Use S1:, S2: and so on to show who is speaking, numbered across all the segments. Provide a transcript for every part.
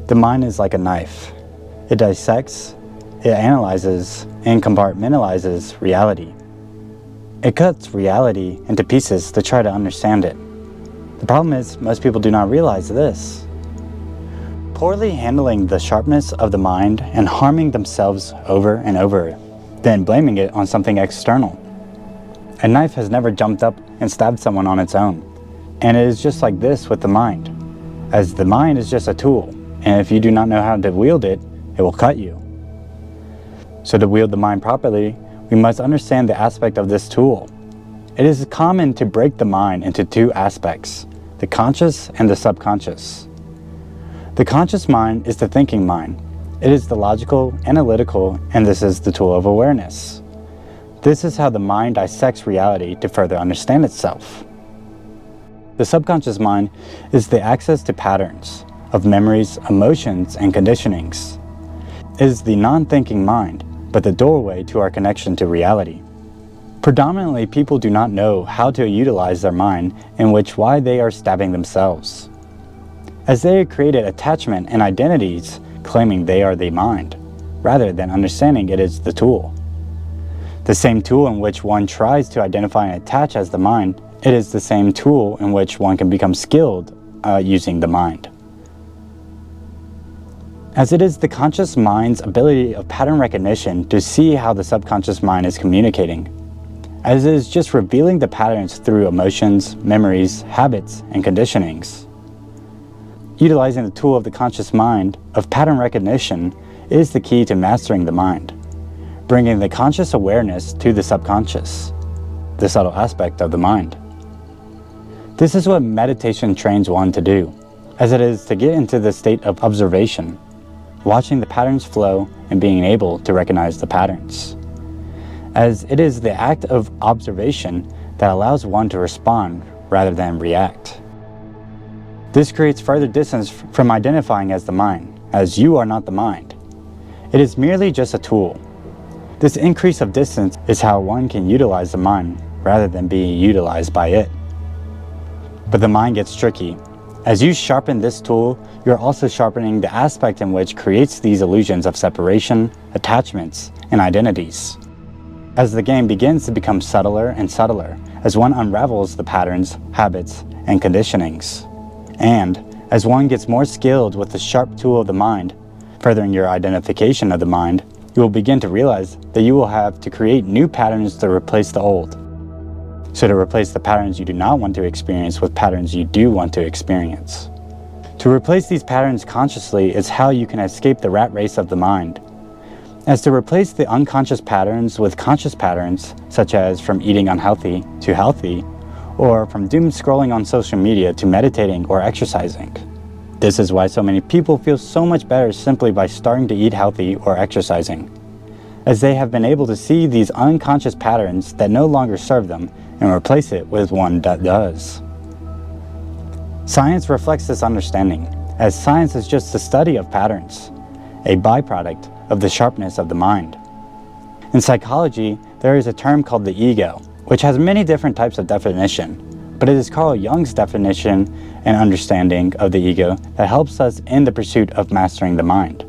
S1: The mind is like a knife. It dissects, it analyzes, and compartmentalizes reality. It cuts reality into pieces to try to understand it. The problem is, most people do not realize this. Poorly handling the sharpness of the mind and harming themselves over and over, then blaming it on something external. A knife has never jumped up and stabbed someone on its own, and it is just like this with the mind, as the mind is just a tool, and if you do not know how to wield it, it will cut you. So to wield the mind properly, we must understand the aspect of this tool. It is common to break the mind into two aspects, the conscious and the subconscious. The conscious mind is the thinking mind. It is the logical, analytical, and this is the tool of awareness. This is how the mind dissects reality to further understand itself. The subconscious mind is the access to patterns of memories, emotions, and conditionings. It is the non-thinking mind, but the doorway to our connection to reality. Predominantly, people do not know how to utilize their mind, in which why they are stabbing themselves, as they have created attachment and identities claiming they are the mind, rather than understanding it is the tool. The same tool in which one tries to identify and attach as the mind, it is the same tool in which one can become skilled using the mind. As it is the conscious mind's ability of pattern recognition to see how the subconscious mind is communicating, as it is just revealing the patterns through emotions, memories, habits, and conditionings. Utilizing the tool of the conscious mind of pattern recognition is the key to mastering the mind, bringing the conscious awareness to the subconscious, the subtle aspect of the mind. This is what meditation trains one to do, as it is to get into the state of observation, watching the patterns flow and being able to recognize the patterns, as it is the act of observation that allows one to respond rather than react. This creates further distance from identifying as the mind, as you are not the mind. It is merely just a tool. This increase of distance is how one can utilize the mind rather than being utilized by it. But the mind gets tricky. As you sharpen this tool, you're also sharpening the aspect in which creates these illusions of separation, attachments, and identities. As the game begins to become subtler and subtler, as one unravels the patterns, habits, and conditionings. And as one gets more skilled with the sharp tool of the mind, furthering your identification of the mind, you will begin to realize that you will have to create new patterns to replace the old. So to replace the patterns you do not want to experience with patterns you do want to experience. To replace these patterns consciously is how you can escape the rat race of the mind. As to replace the unconscious patterns with conscious patterns, such as from eating unhealthy to healthy, or from doom scrolling on social media to meditating or exercising. This is why so many people feel so much better simply by starting to eat healthy or exercising, as they have been able to see these unconscious patterns that no longer serve them and replace it with one that does. Science reflects this understanding, as science is just the study of patterns, a byproduct of the sharpness of the mind. In psychology, there is a term called the ego, which has many different types of definition, but it is Carl Jung's definition and understanding of the ego that helps us in the pursuit of mastering the mind.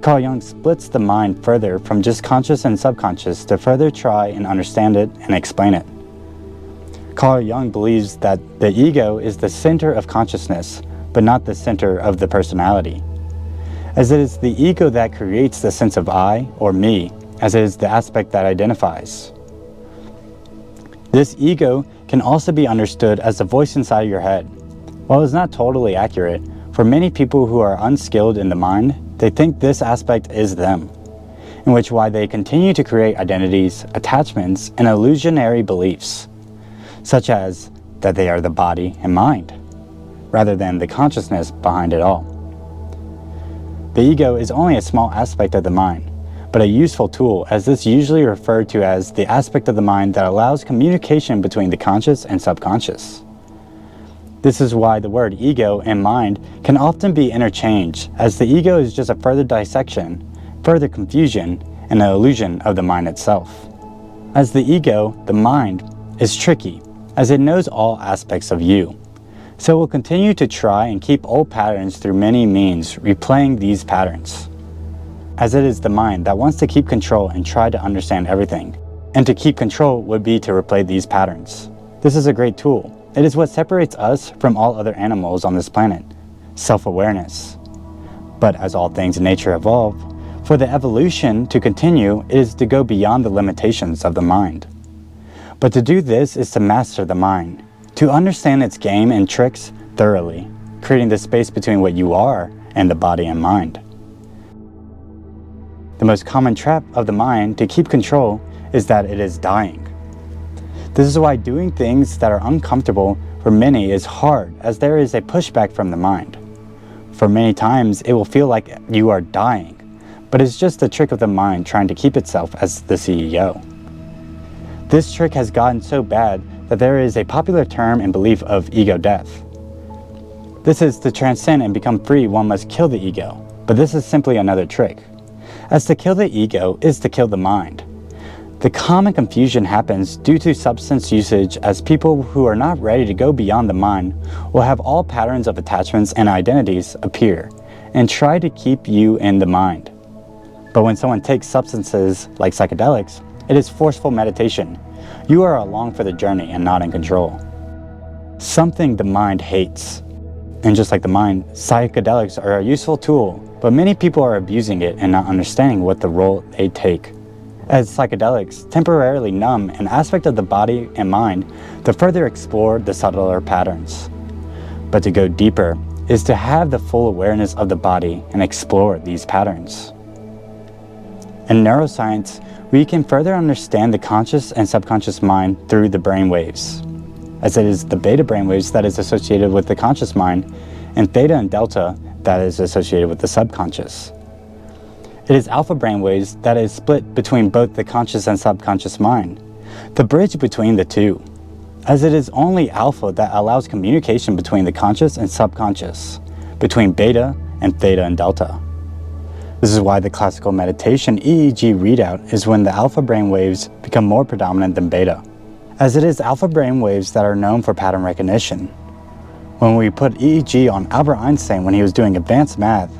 S1: Carl Jung splits the mind further from just conscious and subconscious to further try and understand it and explain it. Carl Jung believes that the ego is the center of consciousness, but not the center of the personality, as it is the ego that creates the sense of I or me, as it is the aspect that identifies. This ego can also be understood as the voice inside your head. While it's not totally accurate, for many people who are unskilled in the mind, they think this aspect is them, in which why they continue to create identities, attachments, and illusionary beliefs, such as that they are the body and mind, rather than the consciousness behind it all. The ego is only a small aspect of the mind, but a useful tool, as this is usually referred to as the aspect of the mind that allows communication between the conscious and subconscious. This is why the word ego and mind can often be interchanged, as the ego is just a further dissection, further confusion, and an illusion of the mind itself. As the ego, the mind, is tricky, as it knows all aspects of you. So we'll continue to try and keep old patterns through many means, replaying these patterns. As it is the mind that wants to keep control and try to understand everything. And to keep control would be to replay these patterns. This is a great tool. It is what separates us from all other animals on this planet, self-awareness. But as all things in nature evolve, for the evolution to continue, it is to go beyond the limitations of the mind. But to do this is to master the mind, to understand its game and tricks thoroughly, creating the space between what you are and the body and mind. The most common trap of the mind to keep control is that it is dying. This is why doing things that are uncomfortable for many is hard, as there is a pushback from the mind. For many times, it will feel like you are dying, but it's just the trick of the mind trying to keep itself as the CEO. This trick has gotten so bad that there is a popular term and belief of ego death. This is to transcend and become free, one must kill the ego, but this is simply another trick, as to kill the ego is to kill the mind. The common confusion happens due to substance usage, as people who are not ready to go beyond the mind will have all patterns of attachments and identities appear and try to keep you in the mind. But when someone takes substances like psychedelics, it is forceful meditation. You are along for the journey and not in control. Something the mind hates. And just like the mind, psychedelics are a useful tool, but many people are abusing it and not understanding what the role they take. As psychedelics temporarily numb an aspect of the body and mind to further explore the subtler patterns. But to go deeper is to have the full awareness of the body and explore these patterns. In neuroscience, we can further understand the conscious and subconscious mind through the brain waves, as it is the beta brainwaves that is associated with the conscious mind, and theta and delta that is associated with the subconscious. It is alpha brainwaves that is split between both the conscious and subconscious mind, the bridge between the two, as it is only alpha that allows communication between the conscious and subconscious, between beta and theta and delta. This is why the classical meditation EEG readout is when the alpha brainwaves become more predominant than beta, as it is alpha brainwaves that are known for pattern recognition. When we put EEG on Albert Einstein when he was doing advanced math,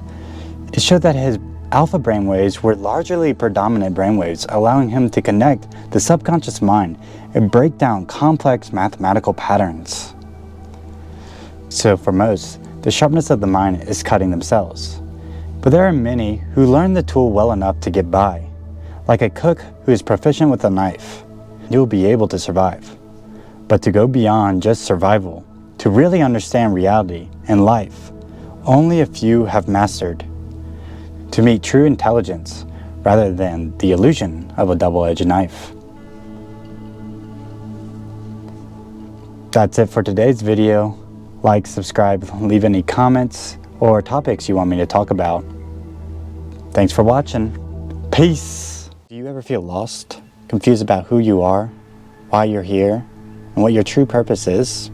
S1: it showed that his alpha brainwaves were largely predominant brainwaves, allowing him to connect the subconscious mind and break down complex mathematical patterns. So for most, the sharpness of the mind is cutting themselves. But there are many who learn the tool well enough to get by. Like a cook who is proficient with a knife, you will be able to survive. But to go beyond just survival, to really understand reality and life, only a few have mastered. To meet true intelligence rather than the illusion of a double-edged knife. That's it for today's video. Like, subscribe, leave any comments or topics you want me to talk about. Thanks for watching. Peace! Do you ever feel lost? Confused about who you are, why you're here, and what your true purpose is?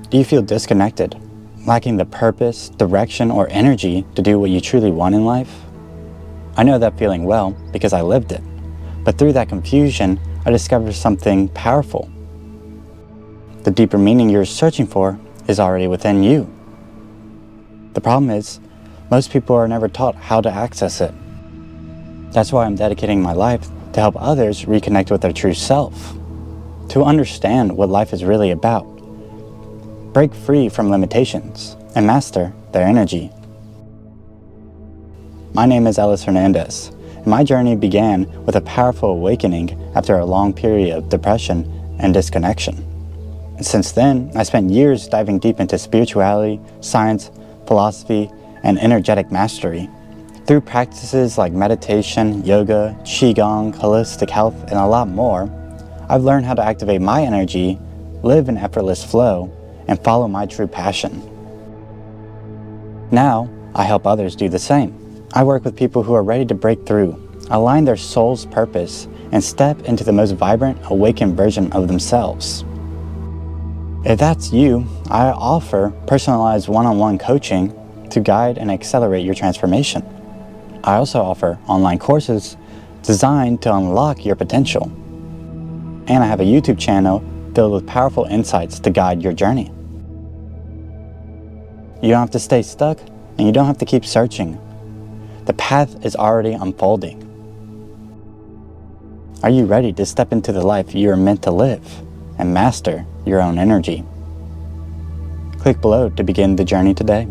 S1: Do you feel disconnected? Lacking the purpose, direction, or energy to do what you truly want in life? I know that feeling well because I lived it, but through that confusion, I discovered something powerful. The deeper meaning you're searching for is already within you. The problem is, most people are never taught how to access it. That's why I'm dedicating my life to help others reconnect with their true self, to understand what life is really about, break free from limitations, and master their energy. My name is Ellis-Hernandez, and my journey began with a powerful awakening after a long period of depression and disconnection. And since then, I spent years diving deep into spirituality, science, philosophy, and energetic mastery. Through practices like meditation, yoga, qigong, holistic health, and a lot more, I've learned how to activate my energy, live in effortless flow, and follow my true passion. Now, I help others do the same. I work with people who are ready to break through, align their soul's purpose, and step into the most vibrant, awakened version of themselves. If that's you, I offer personalized one-on-one coaching to guide and accelerate your transformation. I also offer online courses designed to unlock your potential. And I have a YouTube channel filled with powerful insights to guide your journey. You don't have to stay stuck, and you don't have to keep searching. The path is already unfolding. Are you ready to step into the life you are meant to live and master your own energy? Click below to begin the journey today.